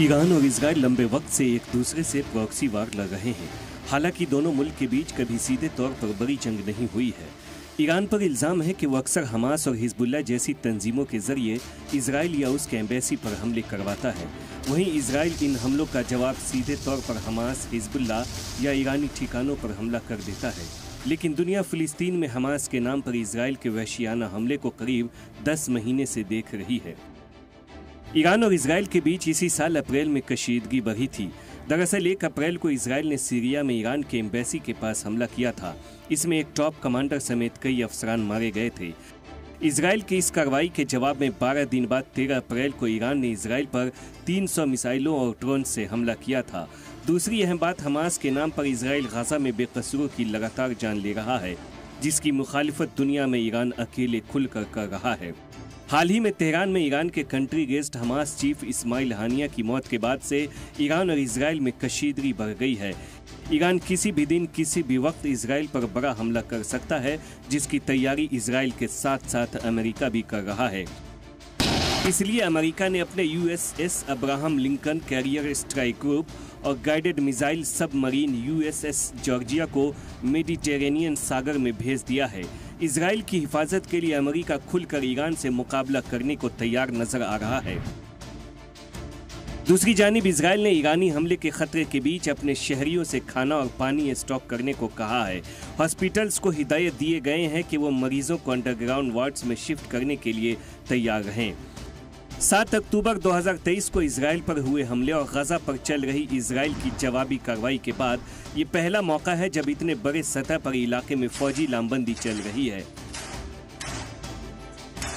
Iran और Israel लंबे वक्त से एक दूसरे से प्रॉक्सी वार लड़ रहे हैं। हालांकि दोनों मुल्क के बीच कभी सीधे तौर पर बड़ी जंग नहीं हुई है। ईरान पर इल्जाम है कि वो अक्सर हमास और हिजबुल्लाह जैसी तंजीमों के जरिए इजराइल या उसके एम्बेसी पर हमले करवाता है। वहीं इजराइल इन हमलों का जवाब सीधे तौर पर हमास, हिजबुल्लाह या ईरानी ठिकानों पर हमला कर देता है। लेकिन दुनिया फिलिस्तीन में हमास के नाम पर इजराइल के वहशियाना हमले को करीब 10 महीने से देख रही है। ईरान और इजराइल के बीच इसी साल अप्रैल में कशीदगी बढ़ी थी। दरअसल 1 अप्रैल को इजराइल ने सीरिया में ईरान के एम्बेसी के पास हमला किया था। इसमें एक टॉप कमांडर समेत कई अफसरान मारे गए थे। इजराइल की इस कार्रवाई के जवाब में 12 दिन बाद 13 अप्रैल को ईरान ने इजराइल पर 300 मिसाइलों और ड्रोन से हमला किया था। दूसरी अहम बात, हमास के नाम पर इजराइल गाजा में बेकसूरों की लगातार जान ले रहा है, जिसकी मुखालिफत दुनिया में ईरान अकेले खुलकर कर रहा है। हाल ही में तेहरान में ईरान के country guest Hamas chief Ismail Haniyeh की मौत के बाद से ईरान और इजराइल में कशीदगी बढ़ गई है। ईरान किसी भी दिन किसी भी वक्त इजराइल पर बड़ा हमला कर सकता है, जिसकी तैयारी इजराइल के साथ साथ अमेरिका भी कर रहा है। इसलिए अमेरिका ने अपने USS Abraham Lincoln carrier strike group और guided missile submarine USS Georgia को मेडिटेरेनियन सागर में भेज दिया है। इजराइल की हिफाजत के लिए अमेरिका खुलकर ईरान से मुकाबला करने को तैयार नजर आ रहा है। दूसरी जानिब इजराइल ने ईरानी हमले के खतरे के बीच अपने शहरियों से खाना और पानी स्टॉक करने को कहा है। हॉस्पिटल्स को हिदायत दिए गए हैं कि वो मरीजों को अंडरग्राउंड वार्ड्स में शिफ्ट करने के लिए तैयार रहें। 7 अक्टूबर 2023 को इजराइल पर हुए हमले और गजा पर चल रही इजराइल की जवाबी कार्रवाई के बाद ये पहला मौका है जब इतने बड़े सतह पर इलाके में फौजी लामबंदी चल रही है।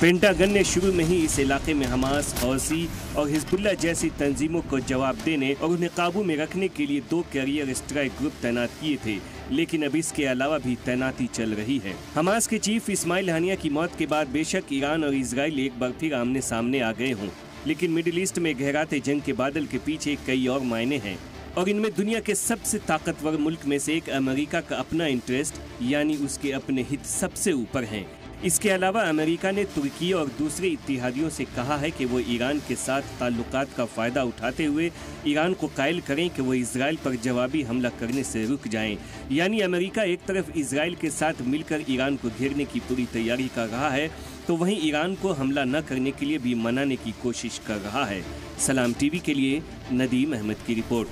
पेंटागन ने शुरू में ही इस इलाके में हमास, हौसी और हिजबुल्लाह जैसी तंजीमों को जवाब देने और उन्हें काबू में रखने के लिए 2 कैरियर स्ट्राइक ग्रुप तैनात किए थे, लेकिन अब इसके अलावा भी तैनाती चल रही है। हमास के चीफ इस्माइल हानिया की मौत के बाद बेशक ईरान और इजराइल एक बार फिर आमने सामने आ गए हों, लेकिन मिडिल ईस्ट में गहराते जंग के बादल के पीछे कई और मायने हैं और इनमें दुनिया के सबसे ताकतवर मुल्क में से एक अमेरिका का अपना इंटरेस्ट यानी उसके अपने हित सबसे ऊपर हैं। इसके अलावा अमेरिका ने तुर्की और दूसरे इत्तेहादियों से कहा है कि वो ईरान के साथ ताल्लुकात का फ़ायदा उठाते हुए ईरान को कायल करें कि वो इजराइल पर जवाबी हमला करने से रुक जाएं। यानी अमेरिका एक तरफ इजराइल के साथ मिलकर ईरान को घेरने की पूरी तैयारी कर रहा है, तो वहीं ईरान को हमला न करने के लिए भी मनाने की कोशिश कर रहा है। सलाम टीवी के लिए नदीम अहमद की रिपोर्ट।